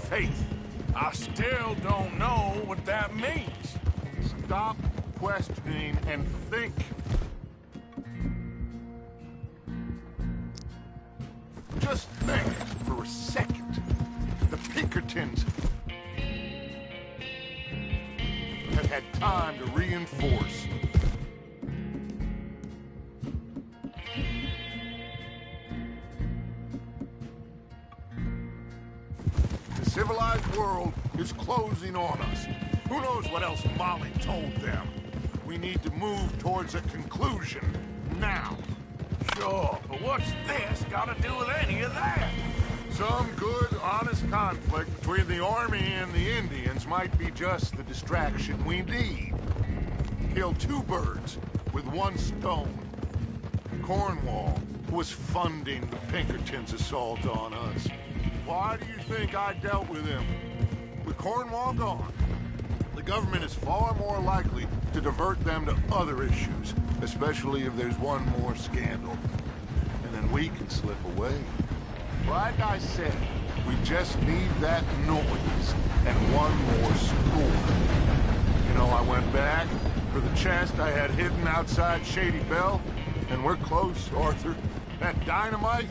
faith. I still don't know what that means. Stop questioning and think. Just think for a second. The Pinkertons have had time to reinforce. The civilized world is closing on us. Who knows what else Molly told them? We need to move towards a conclusion now. Sure, but what's this got to do with any of that? Some good, honest conflict between the army and the Indians might be just the distraction we need. Kill two birds with one stone. Cornwall was funding the Pinkertons' assault on us. Why do you think I dealt with him? With Cornwall gone, the government is far more likely to divert them to other issues, especially if there's one more scandal. And then we can slip away. Like I said, we just need that noise and one more score. You know, I went back for the chest I had hidden outside Shady Belle, and we're close, Arthur. That dynamite,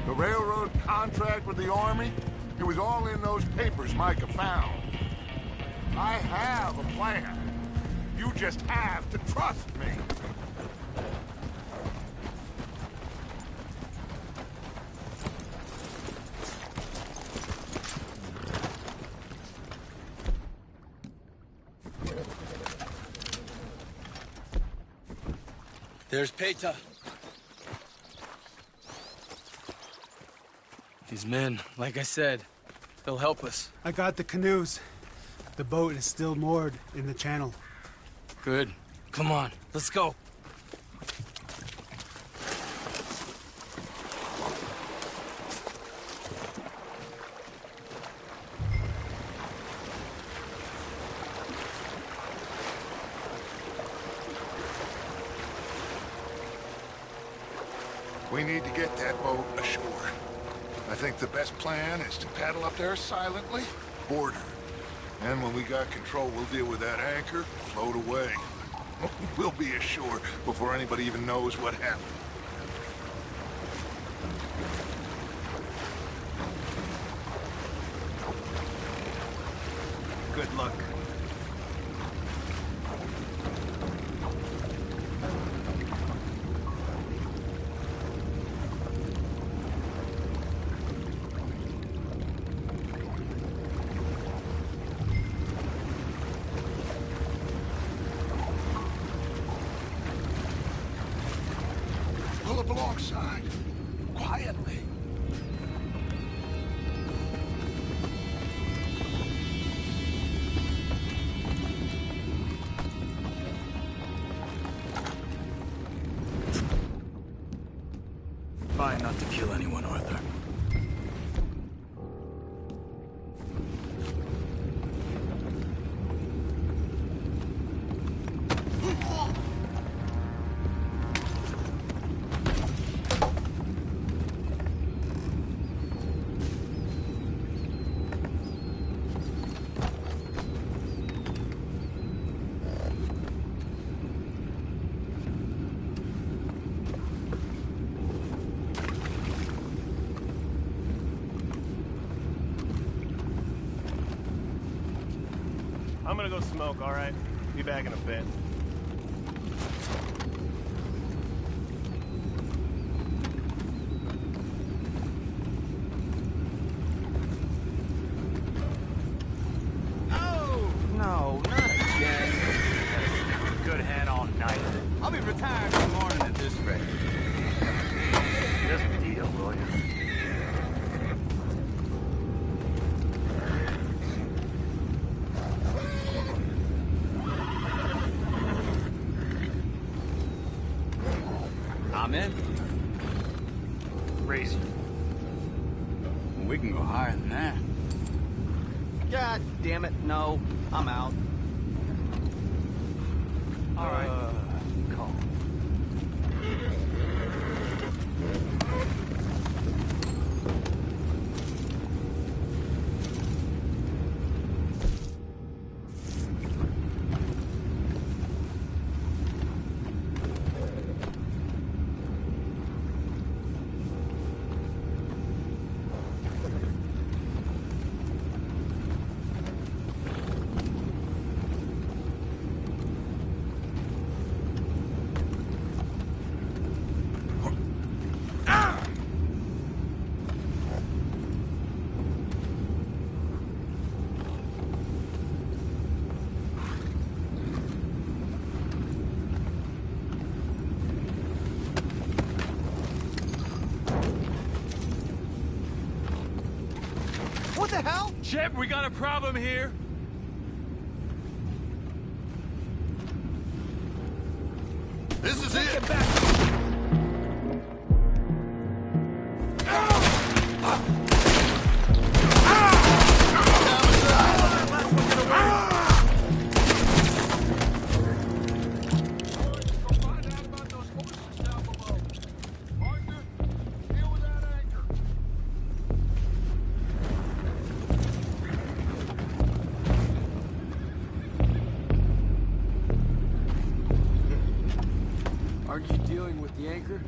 the railroad contract with the army, it was all in those papers Micah found. I have a plan. You just have to trust me. There's Peta. These men, like I said, they'll help us. I got the canoes. The boat is still moored in the channel. Good. Come on, let's go. We need to get that boat ashore. I think the best plan is to paddle up there silently, board her. And when we got control, we'll deal with that anchor, float away. We'll be ashore before anybody even knows what happened. Good luck. Pull up alongside, quietly. Try not to kill anyone, Arthur. I'm gonna go smoke, all right? Be back in a bit. Oh, no, not again. Good hand all night. I'll be retired in the morning at this rate. Just a deal, will you? I'm in. Racing. We can go higher than that. God damn it, no. I'm out. All right. Call. What the hell? Shep, we got a problem here. This is it! Get back! Aren't you dealing with the anchor?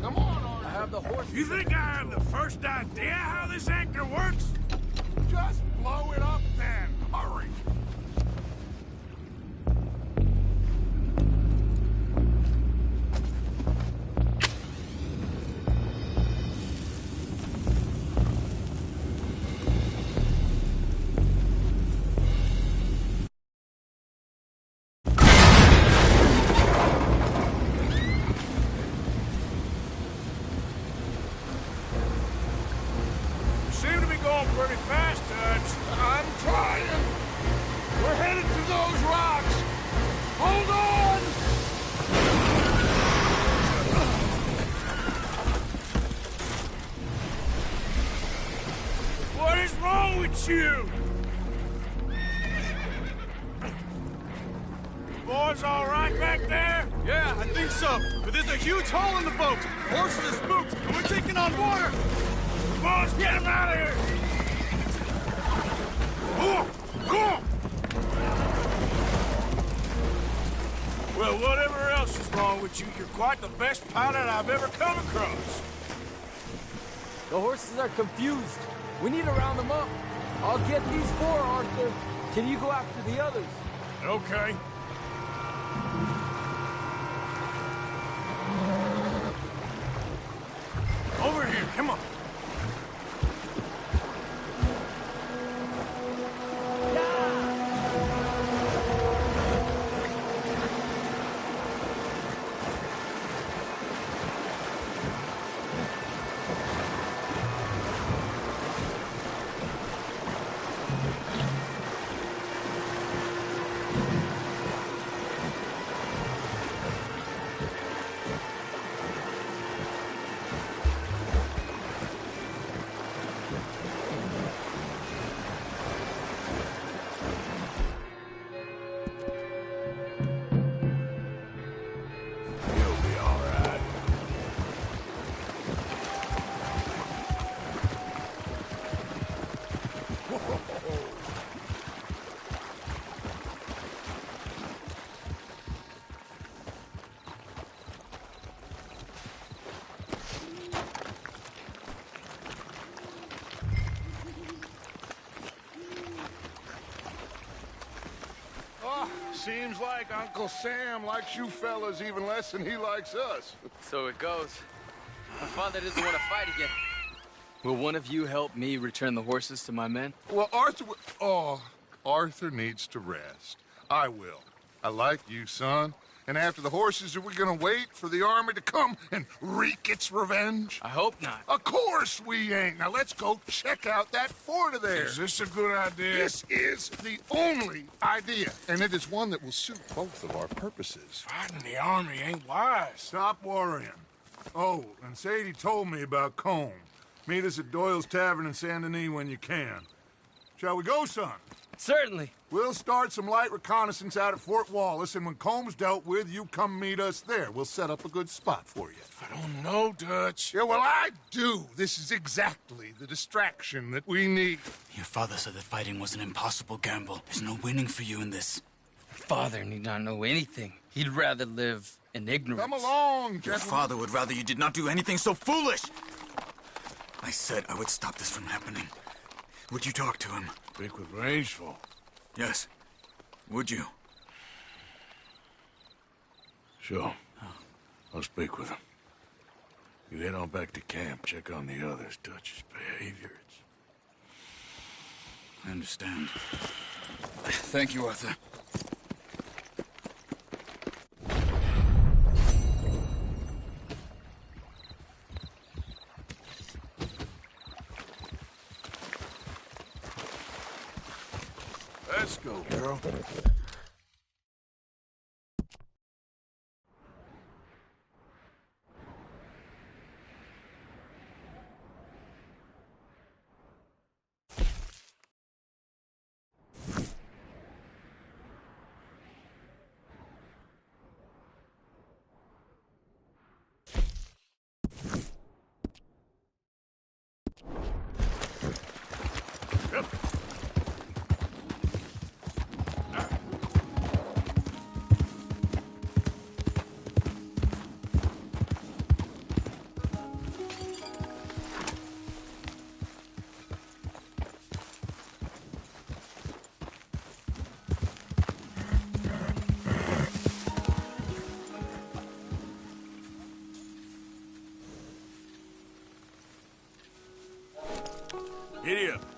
Come on, Arthur! I have the horse. You think I have the first idea how this anchor works? Just blow it up then! Hurry! You seem to be going pretty fast, Dutch. I'm trying! We're headed to those rocks! Hold on! What is wrong with you? Boys all right back there? Yeah, I think so. But there's a huge hole in the boat. Horses are spooked, and we're taking on water. Boys, get him out of here! Go on! Well, whatever else is wrong with you, you're quite the best pilot I've ever come across. The horses are confused. We need to round them up. I'll get these four, Arthur. Can you go after the others? Okay. Over here, come on. You'll be all right. Oh, seems like Uncle Sam likes you fellas even less than he likes us. So it goes. My father doesn't want to fight again. Will one of you help me return the horses to my men? Well, Arthur needs to rest. I will. I like you, son. And after the horses, are we gonna wait for the army to come and wreak its revenge? I hope not. Of course we ain't. Now let's go check out that fort of theirs. Is this a good idea? This is the only idea, and it is one that will suit both of our purposes. Fighting the army ain't wise. Stop worrying. Oh, and Sadie told me about Combe. Meet us at Doyle's Tavern in Saint Denis when you can. Shall we go, son? Certainly. We'll start some light reconnaissance out at Fort Wallace, and when Comb's dealt with, you come meet us there. We'll set up a good spot for you. I don't know, Dutch. Yeah, well, I do. This is exactly the distraction that we need. Your father said that fighting was an impossible gamble. There's no winning for you in this. Father need not know anything. He'd rather live in ignorance. Come along, Your gentlemen. father would rather you did not do anything so foolish. I said I would stop this from happening. Would you talk to him? Speak with Rangeful. Yes. Would you? Sure. I'll speak with him. You head on back to camp, check on the others. Dutch's behavior, I understand. Thank you, Arthur. Giddy up.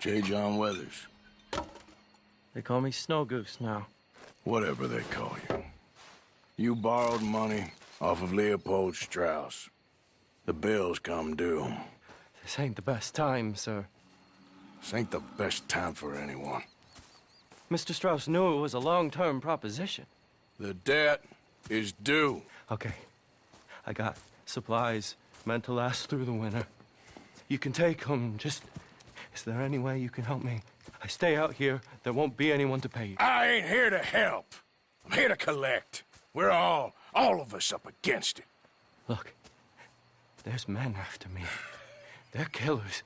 J. John Weathers. They call me Snow Goose now. Whatever they call you. You borrowed money off of Leopold Strauss. The bill's come due. This ain't the best time, sir. This ain't the best time for anyone. Mr. Strauss knew it was a long-term proposition. The debt is due. Okay. I got supplies meant to last through the winter. You can take them. Just, is there any way you can help me? I stay out here, there won't be anyone to pay you. I ain't here to help. I'm here to collect. We're all of us up against it. Look, there's men after me. They're killers.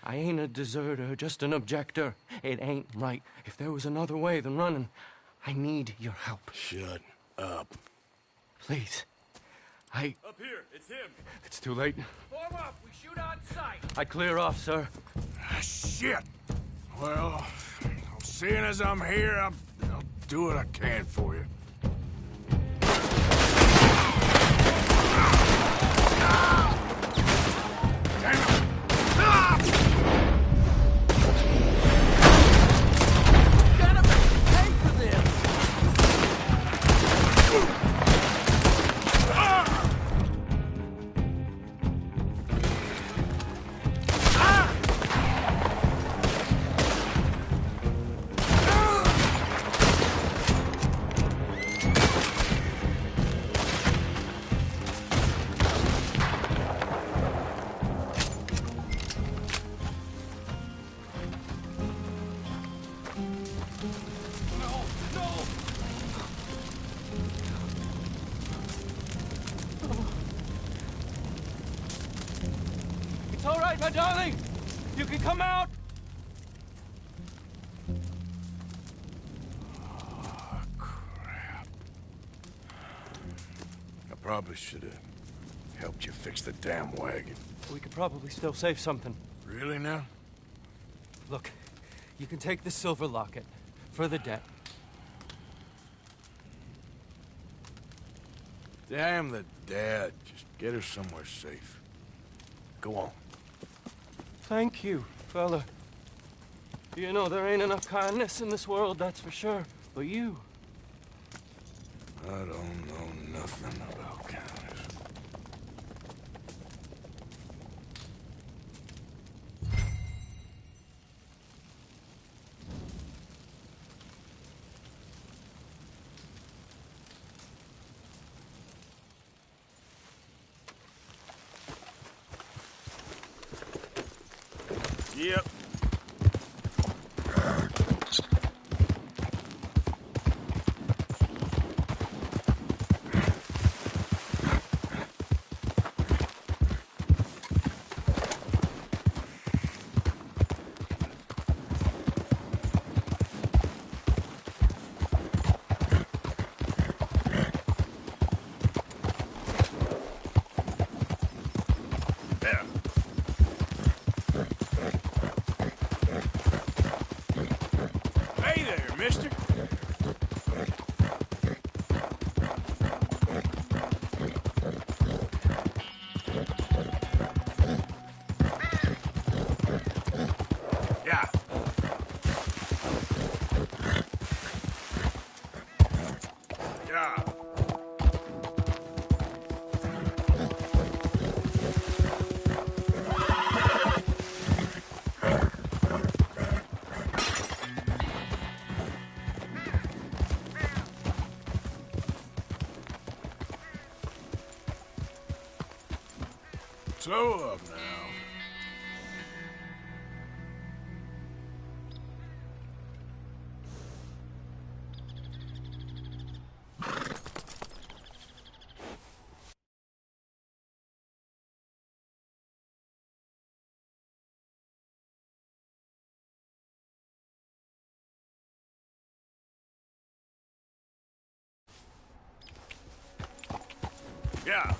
I ain't a deserter, just an objector. It ain't right. If there was another way than running, I need your help. Shut up. Please. Up here, it's him. It's too late. Form up, we shoot on sight. I clear off, sir. Ah, shit. Well, seeing as I'm here, I'll do what I can for you. It's all right, my darling. You can come out. Oh, crap. I probably should have helped you fix the damn wagon. We could probably still save something. Really now? Look, you can take the silver locket for the debt. Damn the dad. Just get her somewhere safe. Go on. Thank you, fella. You know, there ain't enough kindness in this world, that's for sure. But you... I don't know nothing about kindness. Yep. Hey there, mister. Yeah. Yeah. Slow up now. Yeah.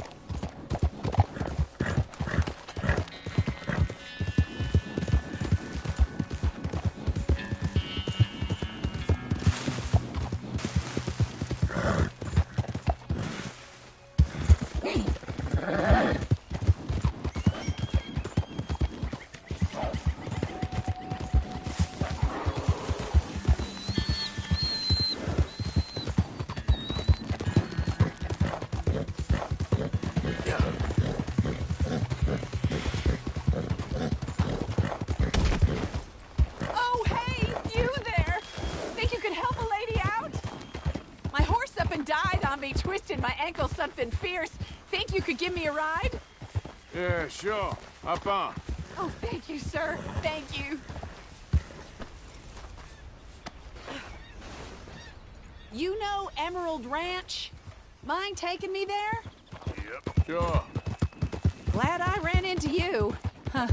twisted my ankle something fierce. Think you could give me a ride? Yeah, sure. Hop on. Oh, thank you, sir. Thank you. You know Emerald Ranch? Mind taking me there? Yep. Sure. Glad I ran into you. Huh.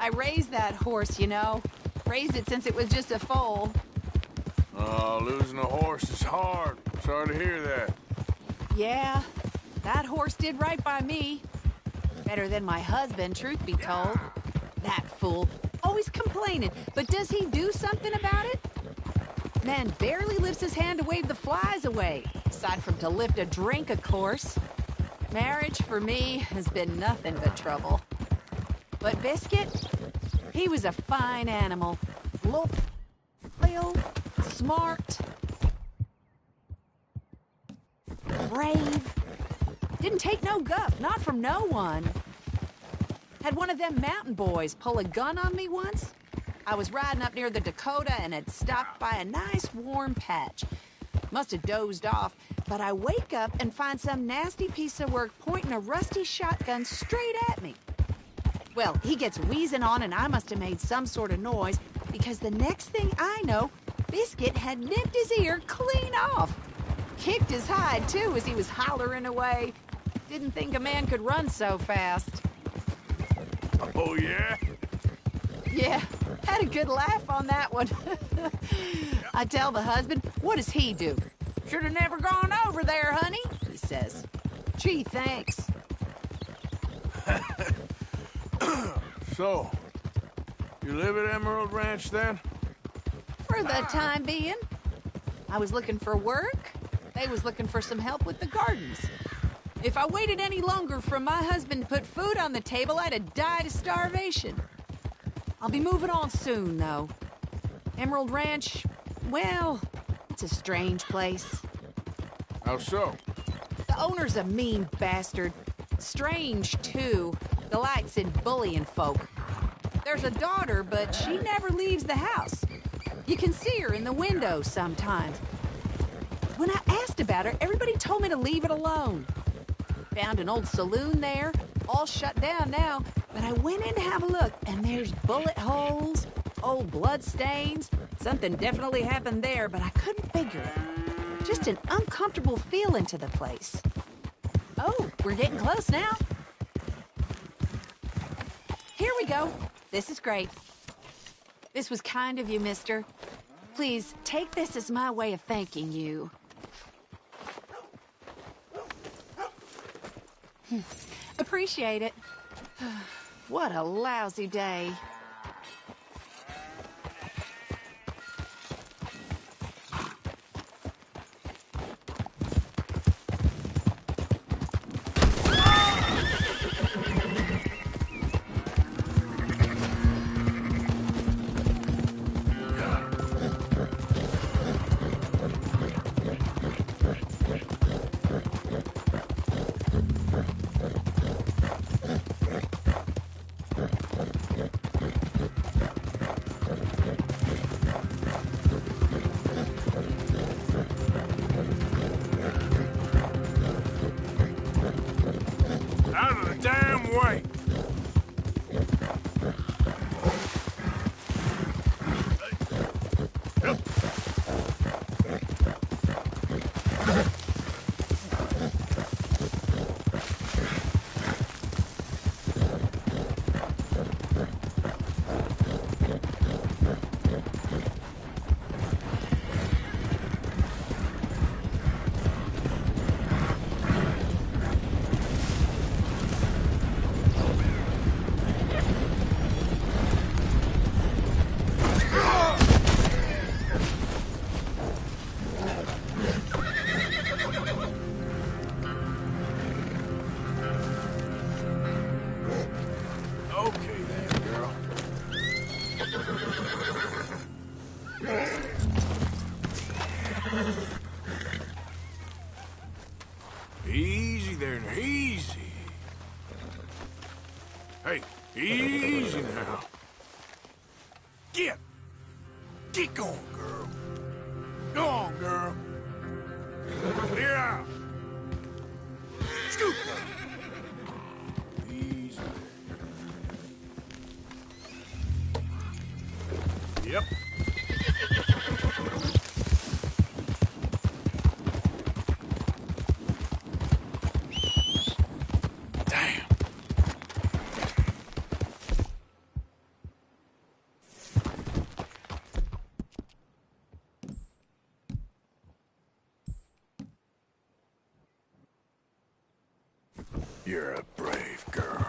I raised that horse, you know. Raised it since it was just a foal. Oh, losing a horse is hard. Sorry to hear that. Yeah, that horse did right by me. Better than my husband, truth be told. That fool. Always complaining, but does he do something about it? Man barely lifts his hand to wave the flies away. Aside from to lift a drink, of course. Marriage, for me, has been nothing but trouble. But Biscuit, he was a fine animal. Loyal, smart, brave. Didn't take no guff, not from no one. Had one of them mountain boys pull a gun on me once. I was riding up near the Dakota and had stopped by a nice warm patch. Must have dozed off, but I wake up and find some nasty piece of work pointing a rusty shotgun straight at me. Well, he gets wheezing on and I must have made some sort of noise because the next thing I know, Biscuit had nipped his ear clean off. Kicked his hide, too, as he was hollering away. Didn't think a man could run so fast. Oh, yeah? Yeah, had a good laugh on that one. I tell the husband, what does he do? Should have never gone over there, honey, he says. Gee, thanks. So, you live at Emerald Ranch then? For the time being. I was looking for work. They was looking for some help with the gardens. If I waited any longer for my husband to put food on the table, I'd have died of starvation. I'll be moving on soon, though. Emerald Ranch, well, it's a strange place. How so? The owner's a mean bastard. Strange, too. Delights in bullying folk. There's a daughter, but she never leaves the house. You can see her in the window sometimes. When I asked about her, everybody told me to leave it alone. Found an old saloon there, all shut down now, but I went in to have a look, and there's bullet holes, old blood stains. Something definitely happened there, but I couldn't figure it. Just an uncomfortable feeling to the place. Oh, we're getting close now. Here we go. This is great. This was kind of you, mister. Please, take this as my way of thanking you. Appreciate it. What a lousy day. Out of the damn way! Okay then, girl. Easy there, now. Easy. Hey, easy now. Get going, girl. Go on, girl. Clear out. Yep. Damn. You're a brave girl.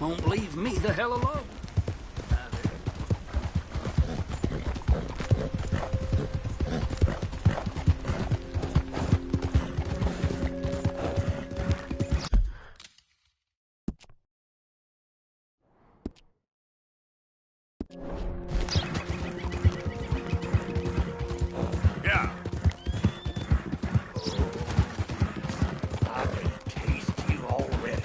Won't leave me the hell alone. Yeah. I can taste you already.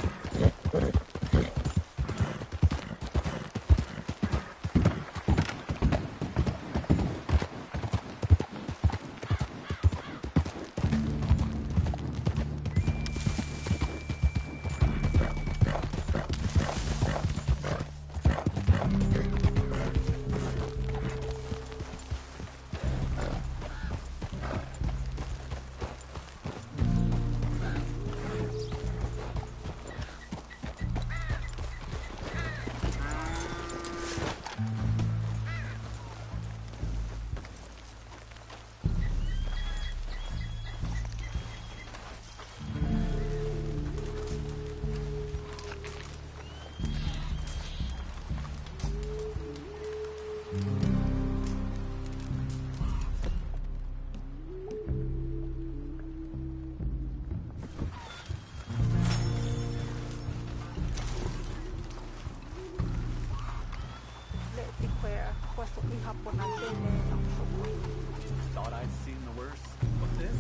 Thought I'd seen the worst. What's this?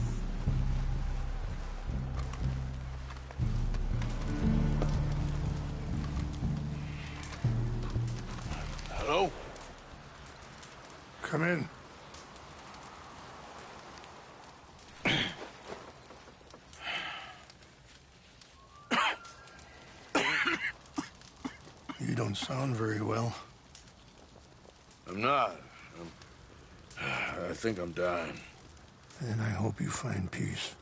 Hello? Come in. You don't sound very well. I'm not. I think I'm dying. And I hope you find peace.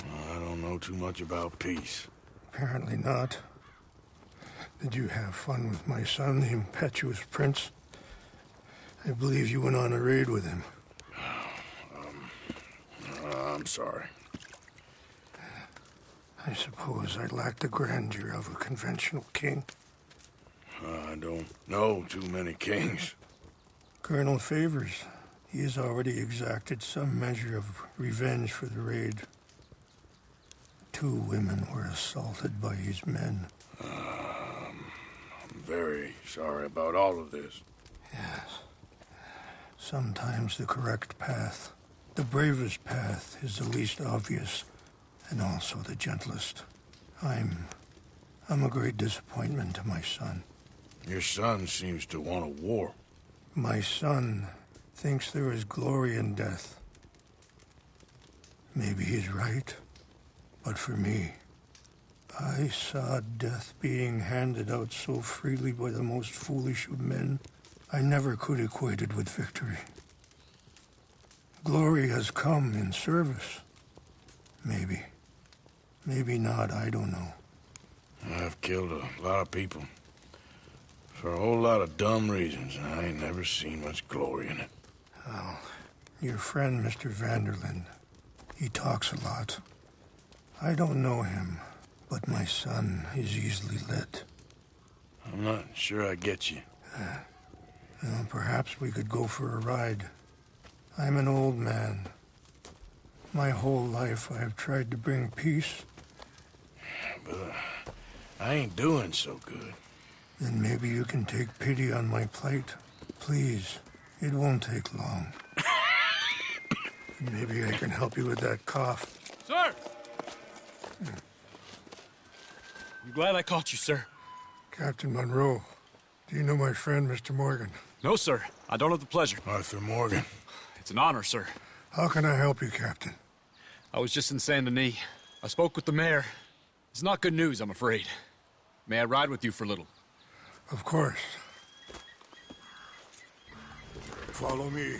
I don't know too much about peace. Apparently not. Did you have fun with my son, the impetuous prince? I believe you went on a raid with him. I'm sorry. I suppose I lack the grandeur of a conventional king. I don't know too many kings. Colonel Favors, he has already exacted some measure of revenge for the raid. 2 women were assaulted by his men. I'm very sorry about all of this. Yes. Sometimes the correct path, the bravest path, is the least obvious, and also the gentlest. I'm a great disappointment to my son. Your son seems to want a war. My son thinks there is glory in death. Maybe he's right. But for me, I saw death being handed out so freely by the most foolish of men, I never could equate it with victory. Glory has come in service. Maybe. Maybe not, I don't know. I've killed a lot of people. For a whole lot of dumb reasons, and I ain't never seen much glory in it. Oh, your friend, Mr. Vanderlyn, he talks a lot. I don't know him, but my son is easily led. I'm not sure I get you. Well, perhaps we could go for a ride. I'm an old man. My whole life I have tried to bring peace. But I ain't doing so good. Then maybe you can take pity on my plight. Please, it won't take long. Maybe I can help you with that cough. Sir! I'm glad I caught you, sir. Captain Monroe, do you know my friend, Mr. Morgan? No, sir. I don't have the pleasure. Arthur Morgan. It's an honor, sir. How can I help you, Captain? I was just in Saint Denis. I spoke with the mayor. It's not good news, I'm afraid. May I ride with you for a little? Of course. Follow me.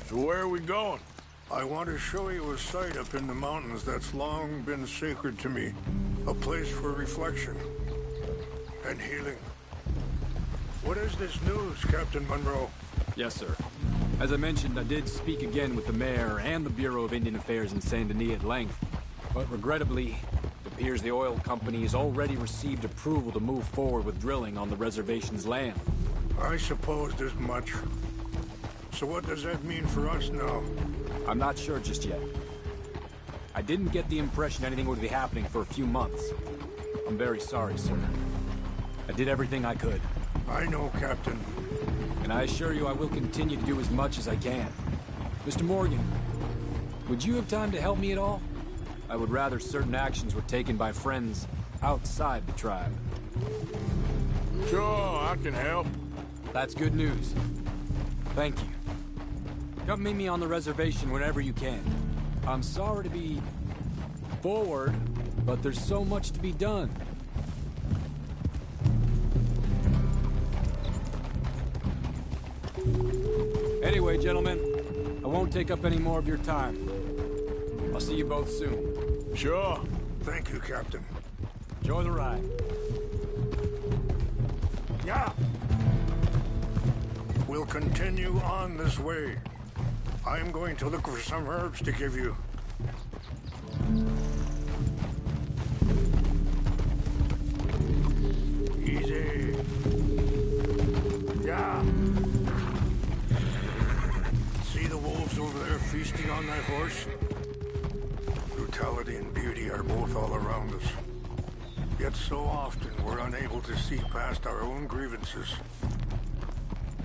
So where are we going? I want to show you a site up in the mountains that's long been sacred to me. A place for reflection and healing. What is this news, Captain Monroe? Yes, sir. As I mentioned, I did speak again with the mayor and the Bureau of Indian Affairs in Saint Denis at length. But regrettably, it appears the oil company has already received approval to move forward with drilling on the reservation's land. I supposed as much. So what does that mean for us now? I'm not sure just yet. I didn't get the impression anything would be happening for a few months. I'm very sorry, sir. I did everything I could. I know, Captain. And I assure you I will continue to do as much as I can. Mr. Morgan, would you have time to help me at all? I would rather certain actions were taken by friends outside the tribe. Sure, I can help. That's good news. Thank you. Come meet me on the reservation whenever you can. I'm sorry to be forward, but there's so much to be done. Anyway, gentlemen, I won't take up any more of your time. I'll see you both soon. Sure. Thank you, Captain. Enjoy the ride. Yeah. We'll continue on this way. I'm going to look for some herbs to give you. Easy. Yeah. See the wolves over there feasting on that horse? Brutality and beauty are both all around us. Yet so often we're unable to see past our own grievances.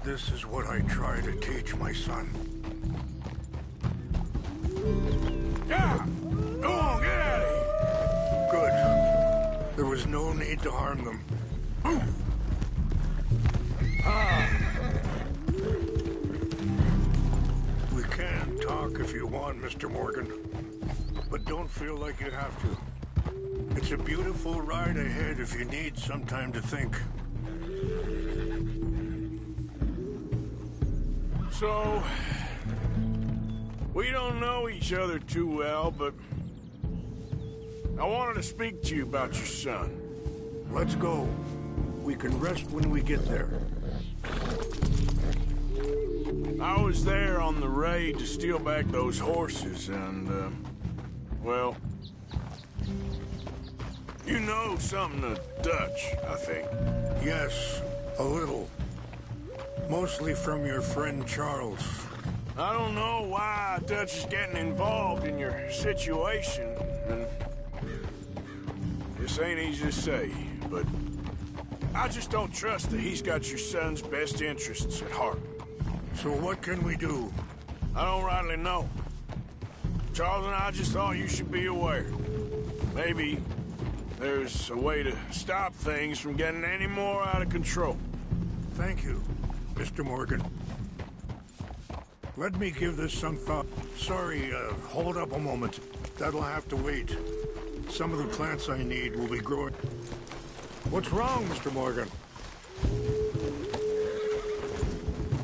This is what I try to teach my son. Yeah! Go on, get out of here! Good. There was no need to harm them. We can talk if you want, Mr. Morgan. But don't feel like you have to. It's a beautiful ride ahead if you need some time to think. So, we don't know each other too well, but I wanted to speak to you about your son. Let's go. We can rest when we get there. I was there on the raid to steal back those horses, and, well, you know something of Dutch, I think. Yes, a little. Mostly from your friend Charles. I don't know why Dutch is getting involved in your situation, and this ain't easy to say, but I just don't trust that he's got your son's best interests at heart. So what can we do? I don't rightly know. Charles and I just thought you should be aware. Maybe there's a way to stop things from getting any more out of control. Thank you, Mr. Morgan. Let me give this some thought. Sorry, hold up a moment. That'll have to wait. Some of the plants I need will be growing. What's wrong, Mr. Morgan?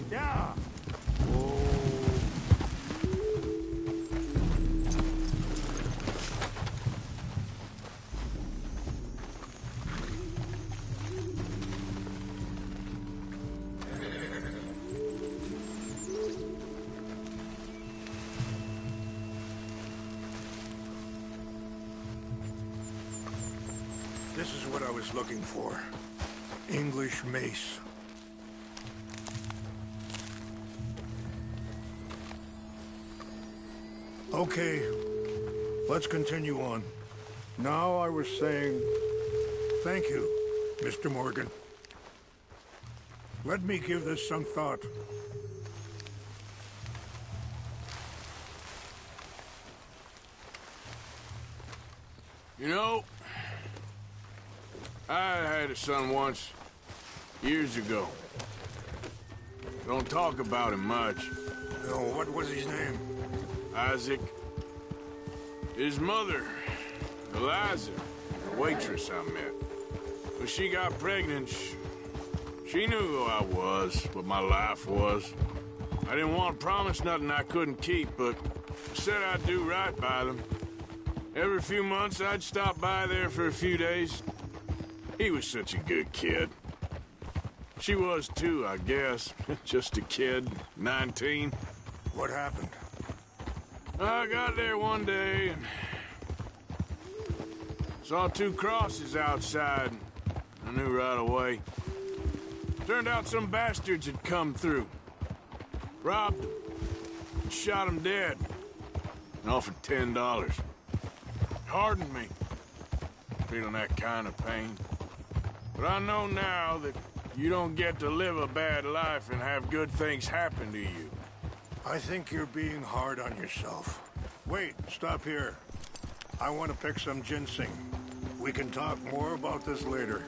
Yeah. Oh. This is what I was looking for. English mace. Okay, let's continue on. Now I was saying, thank you, Mr. Morgan. Let me give this some thought. You know, I had a son once, years ago. Don't talk about him much. No, what was his name? Isaac. His mother, Eliza, a waitress I met. When she got pregnant, she knew who I was, what my life was. I didn't want to promise nothing I couldn't keep, but I said I'd do right by them. Every few months, I'd stop by there for a few days. He was such a good kid. She was too, I guess. Just a kid, 19. What happened? I got there one day and saw two crosses outside. I knew right away. Turned out some bastards had come through. Robbed them. And shot them dead. And offered $10. Hardened me. Feeling that kind of pain. But I know now that you don't get to live a bad life and have good things happen to you. I think you're being hard on yourself. Wait, stop here. I want to pick some ginseng. We can talk more about this later.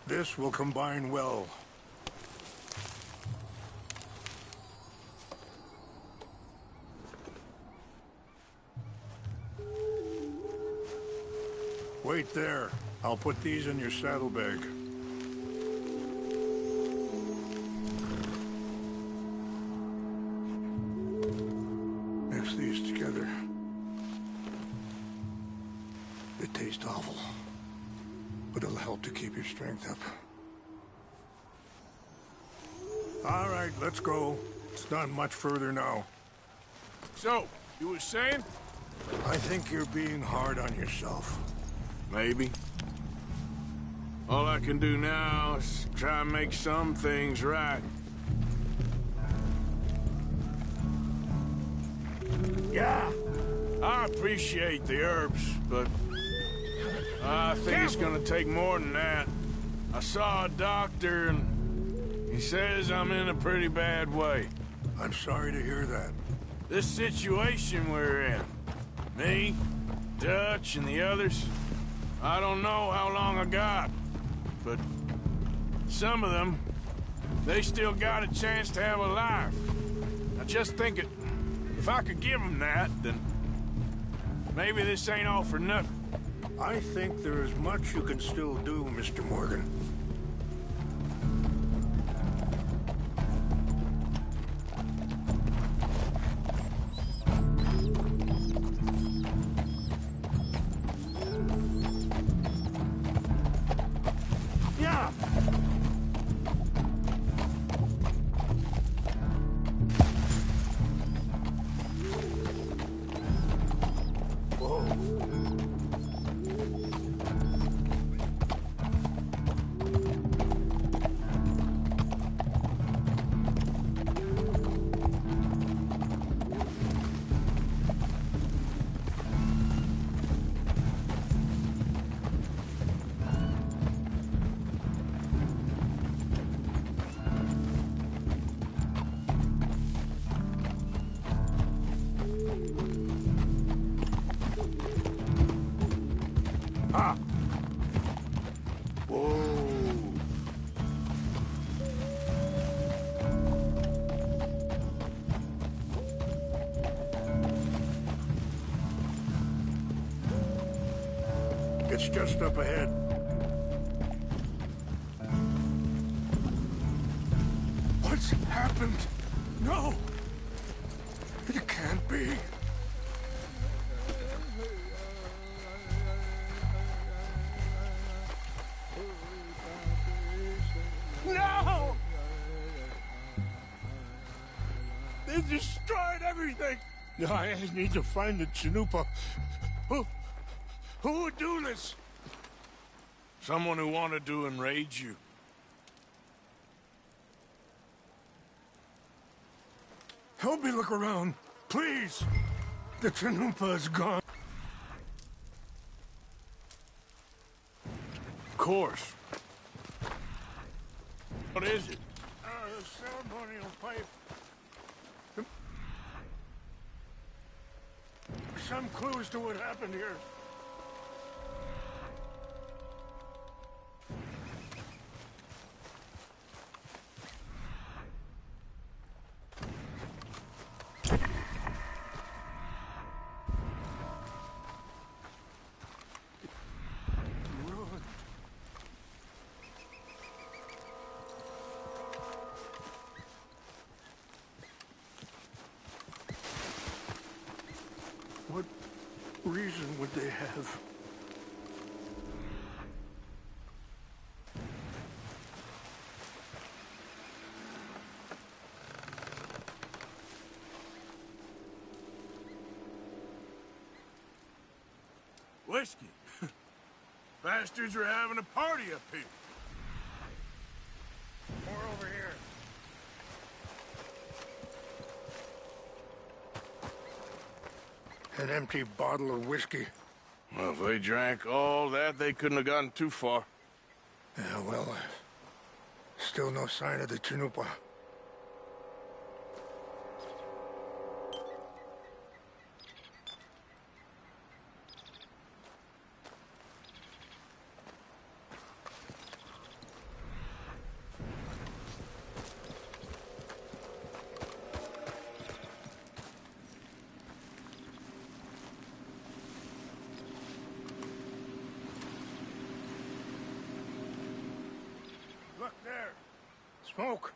This will combine well. Wait there. I'll put these in your saddlebag. Mix these together. They taste awful, but it'll help to keep your strength up. All right, let's go. It's not much further now. So, you were saying? I think you're being hard on yourself. Maybe. All I can do now is try and make some things right. Yeah. I appreciate the herbs, but I think it's gonna take more than that. I saw a doctor and he says I'm in a pretty bad way. I'm sorry to hear that. This situation we're in, me, Dutch, and the others, I don't know how long I got, but some of them, they still got a chance to have a life. I just think if I could give them that, then maybe this ain't all for nothing. I think there is much you can still do, Mr. Morgan. Yeah. Whoa. It's just up ahead. What's happened? No! It can't be. No! They destroyed everything! I need to find the Chanupa. Who would do this? Someone who wanted to enrage you. Help me look around, please. The Chanupa is gone. Of course. What is it? A ceremonial pipe. Some clues to what happened here. What reason would they have? Whiskey. Bastards are having a party up here. More over here. An empty bottle of whiskey. Well, if they drank all that, they couldn't have gotten too far. Yeah, well, still no sign of the Chanupa. Look there. Smoke.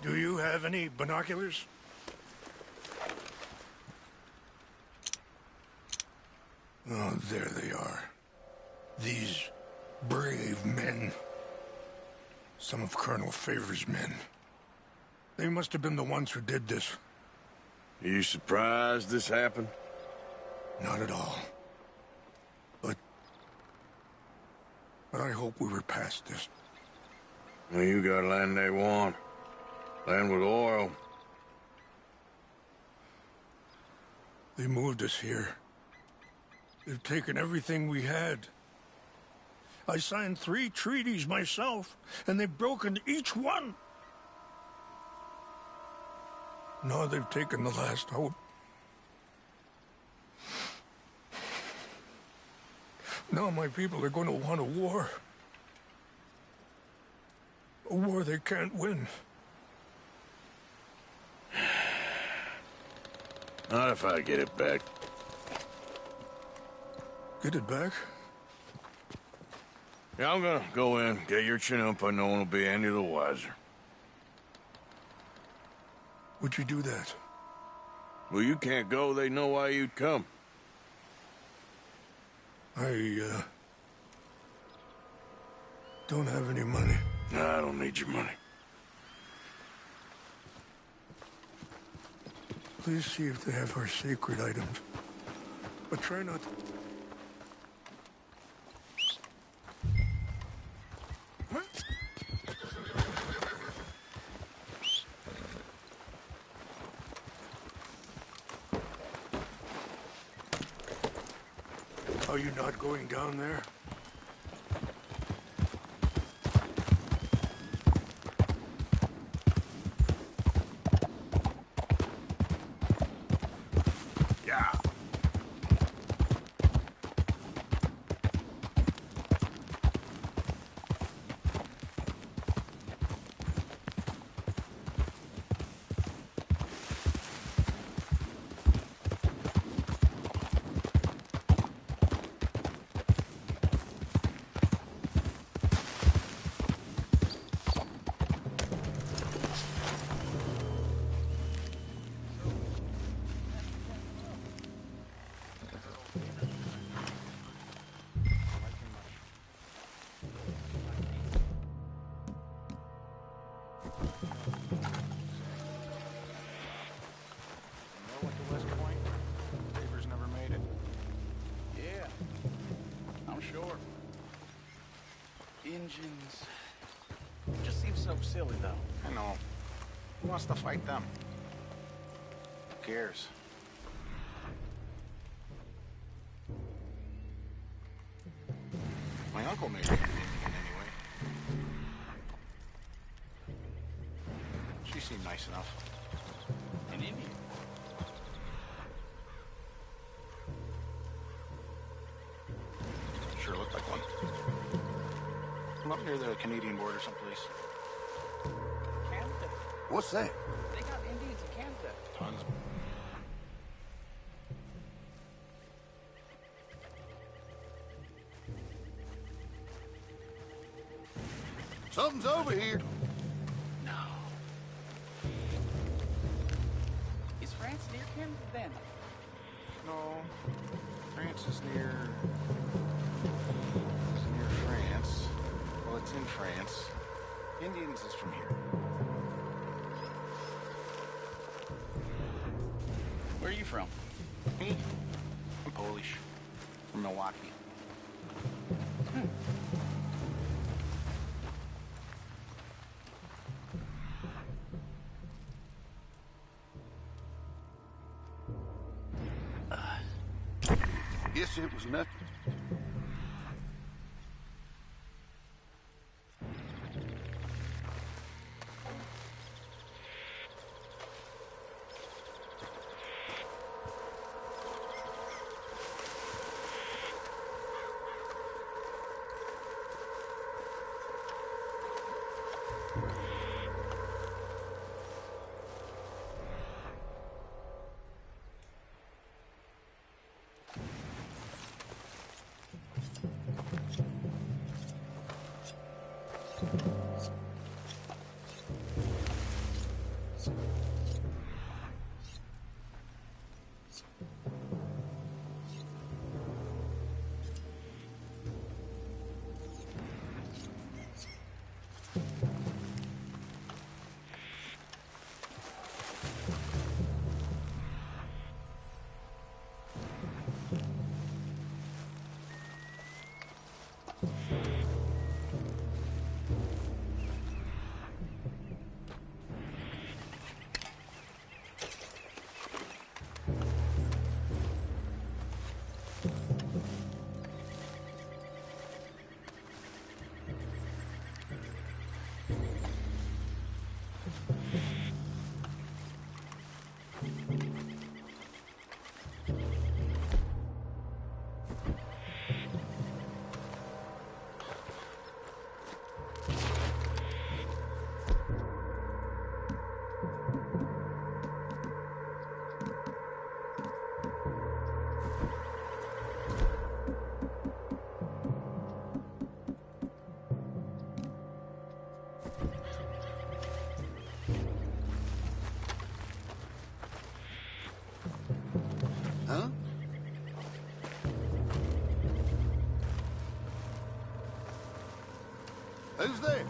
Do you have any binoculars? Oh, there they are. These brave men. Some of Colonel Favor's men. They must have been the ones who did this. Are you surprised this happened? Not at all. But I hope we were past this. Well, you got land they want. Land with oil. They moved us here. They've taken everything we had. I signed 3 treaties myself, and they've broken each one. Now they've taken the last hope. Now my people are going to want a war. A war they can't win. Not if I get it back. Get it back? Yeah, I'm gonna go in, get your Chanupa, no one will be any the wiser. Would you do that? Well, you can't go, they know why you'd come. I don't have any money. No, I don't need your money. Please see if they have our sacred items. But try not to... Are you not going down there? Yeah. Went to West Point. Papers never made it. Yeah, I'm sure. Engines. Just seems so silly, though. I know. Who wants to fight them? Who cares? My uncle made it an Indian anyway. She seemed nice enough. An Indian? Sure looked like one. I'm up near the Canadian border someplace. Canada? What's that? They got Indians in Canada. Tons. Something's over here. No. Is France near Canada then? No. France is near France. Well, it's in France. Indians is from here. Where are you from? Me? I'm Polish. From Milwaukee. Guess it was nothing. Huh? Who's there?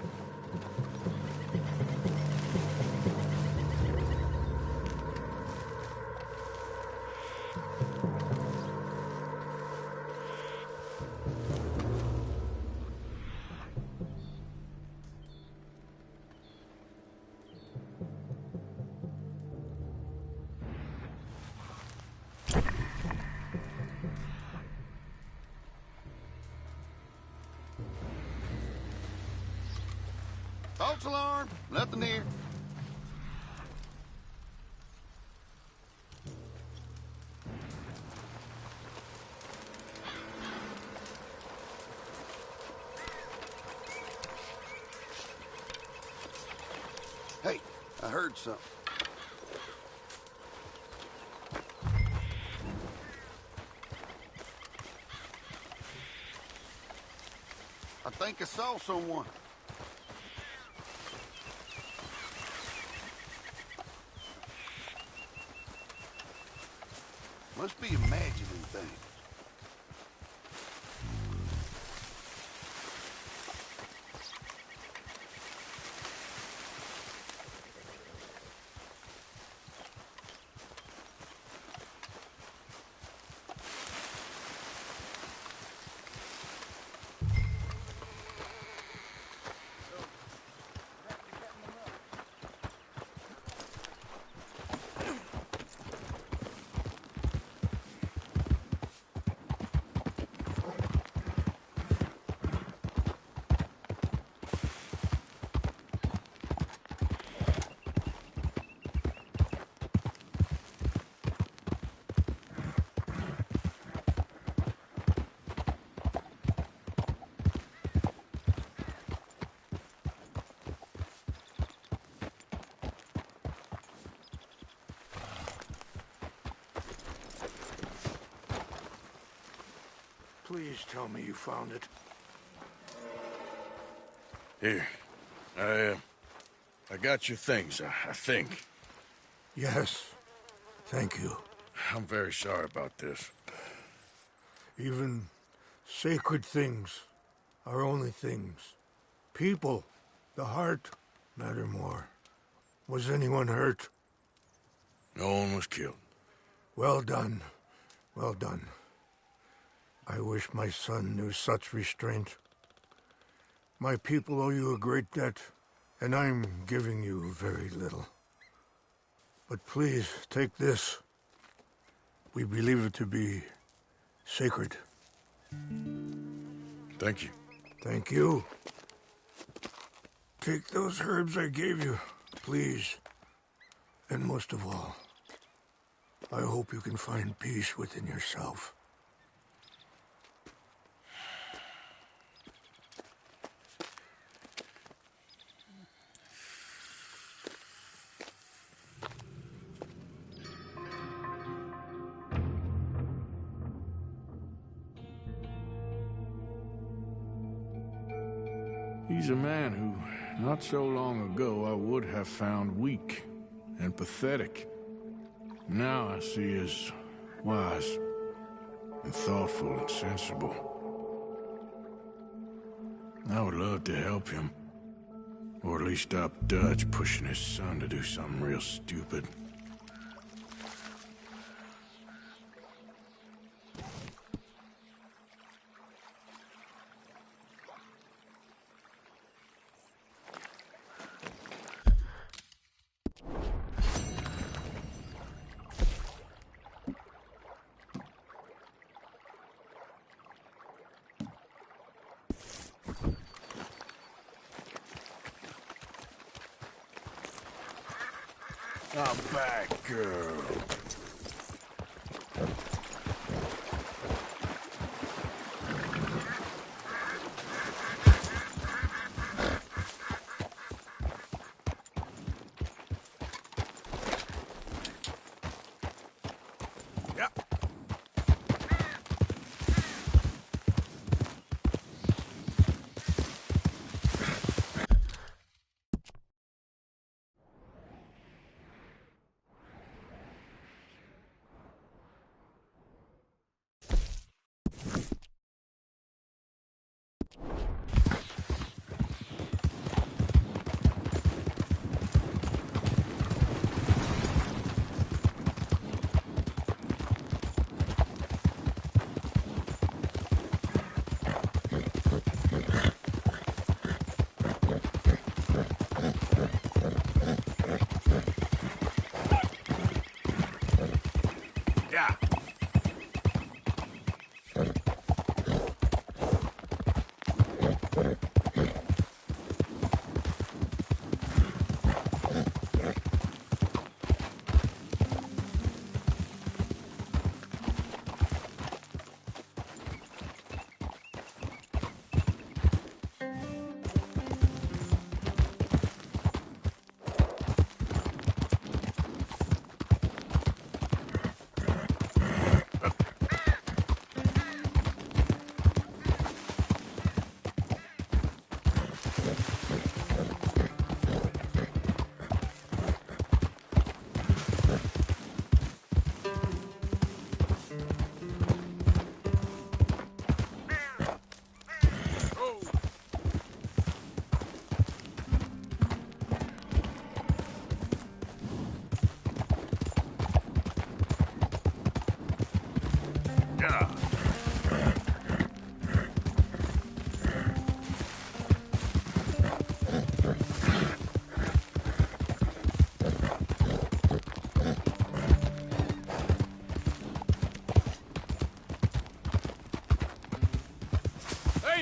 False alarm. Nothing here. Hey, I heard something. I think I saw someone. Must be imagining things. Please tell me you found it. Here. I got your things, I think. Yes. Thank you. I'm very sorry about this. Even sacred things are only things. People, the heart, matter more. Was anyone hurt? No one was killed. Well done. Well done. I wish my son knew such restraint. My people owe you a great debt, and I'm giving you very little. But please, take this. We believe it to be sacred. Thank you. Thank you. Take those herbs I gave you, please. And most of all, I hope you can find peace within yourself. He's a man who, not so long ago, I would have found weak and pathetic. Now I see as wise and thoughtful and sensible. I would love to help him, or at least stop Dutch pushing his son to do something real stupid. Now back, girl.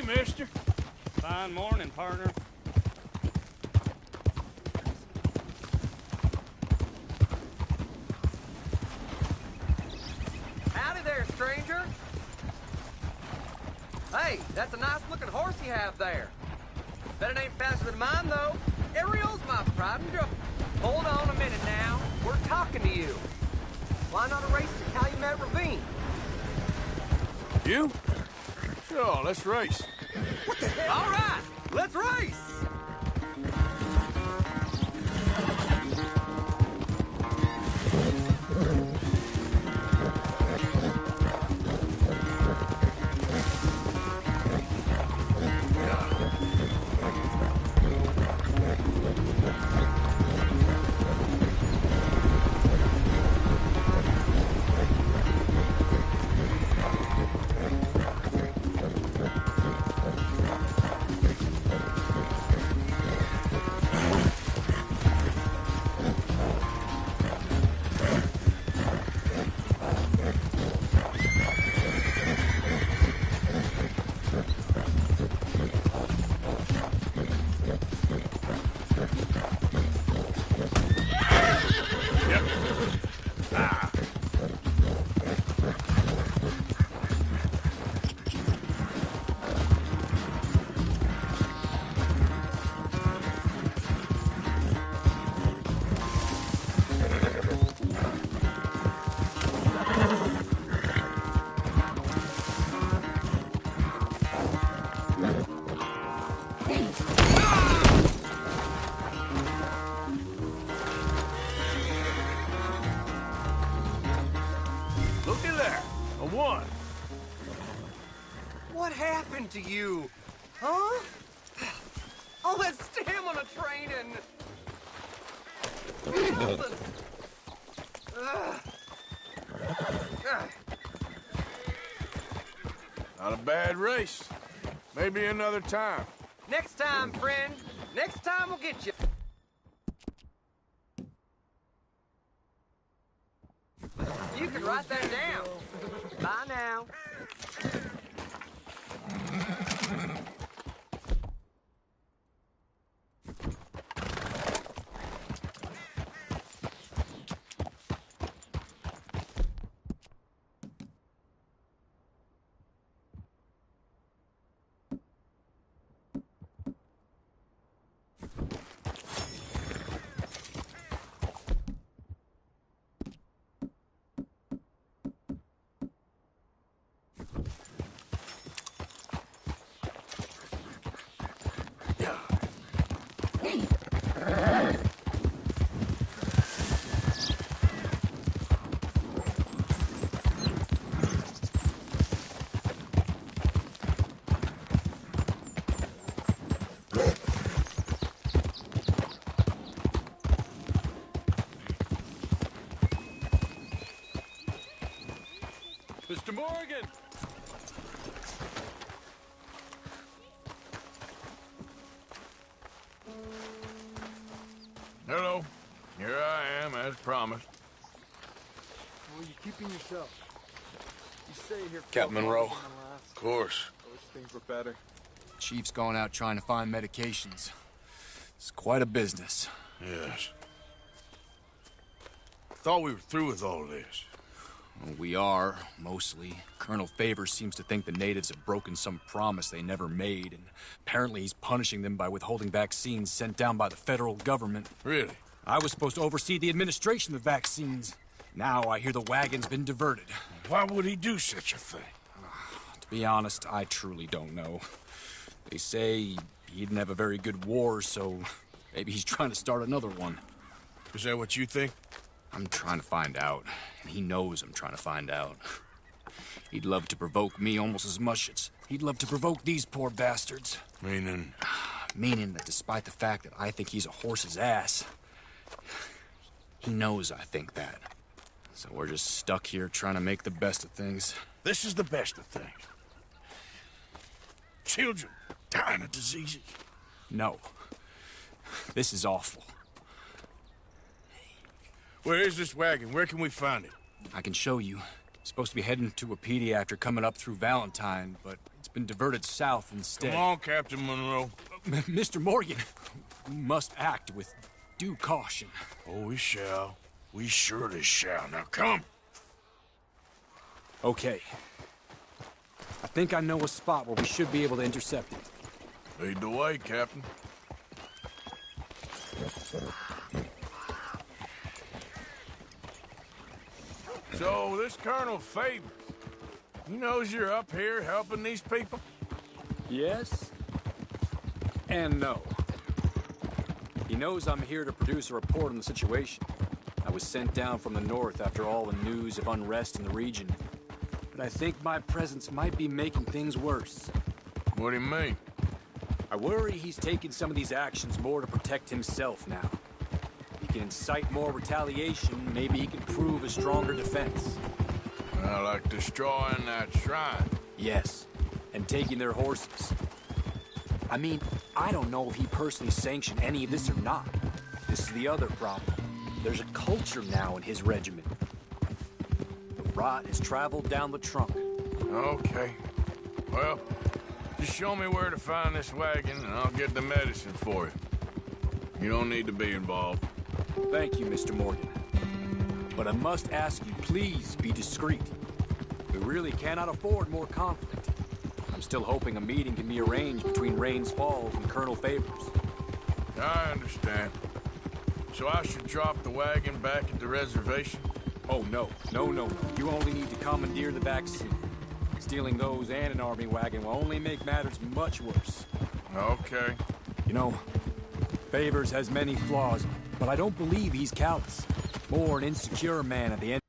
Mister. Fine morning, partner. Howdy there, stranger. Hey, that's a nice-looking horse you have there. Bet it ain't faster than mine, though. Ariel's my pride and joy. Hold on a minute now. We're talking to you. Why not a race to Calumet Ravine? You? Sure, let's race. What the hell? All right, let's race! Looky there, a 1. What happened to you? Huh? All that stamina training! Not a bad race. Maybe another time. Next time, friend. Next time we'll get you. You can write that down. Bye now. Mr. Morgan! Hello. Here I am, as promised. Well, you keeping yourself. You stay here. Captain Monroe. Of course. I wish things were better. Chief's going out trying to find medications. It's quite a business. Yes. Thought we were through with all this. Well, we are, mostly. Colonel Favors seems to think the natives have broken some promise they never made, and apparently he's punishing them by withholding vaccines sent down by the federal government. Really? I was supposed to oversee the administration of vaccines. Now I hear the wagon's been diverted. Why would he do such a thing? To be honest, I truly don't know. They say he didn't have a very good war, so maybe he's trying to start another one. Is that what you think? I'm trying to find out, and he knows I'm trying to find out. He'd love to provoke me almost as much as he'd love to provoke these poor bastards. Meaning? Meaning that despite the fact that I think he's a horse's ass, he knows I think that. So we're just stuck here trying to make the best of things. This is the best of things. Children dying of diseases. No. This is awful. Where is this wagon? Where can we find it? I can show you. It's supposed to be heading to Wapiti after coming up through Valentine, but it's been diverted south instead. Come on, Captain Monroe. Mr. Morgan, we must act with due caution. Oh, we shall. We surely shall. Now come. Okay. I think I know a spot where we should be able to intercept it. Lead the way, Captain. So, this Colonel Favors, He knows you're up here helping these people? Yes and no. He knows I'm here to produce a report on the situation. I was sent down from the north after all the news of unrest in the region. But I think my presence might be making things worse. What do you mean? I worry he's taking some of these actions more to protect himself now. If he can incite more retaliation, maybe he can prove a stronger defense. Like destroying that shrine. Yes, and taking their horses. I mean, I don't know if he personally sanctioned any of this or not. This is the other problem. There's a culture now in his regiment. The rot has traveled down the trunk. Okay. Well, just show me where to find this wagon and I'll get the medicine for you. You don't need to be involved. Thank you, Mr. Morgan. But I must ask you, please be discreet. We really cannot afford more conflict. I'm still hoping a meeting can be arranged between Rains Falls and Colonel Favors. I understand. So I should drop the wagon back at the reservation? Oh, no. No. You only need to commandeer the back seat. Stealing those and an army wagon will only make matters much worse. Okay. You know, Favors has many flaws, but I don't believe he's callous. More an insecure man at the end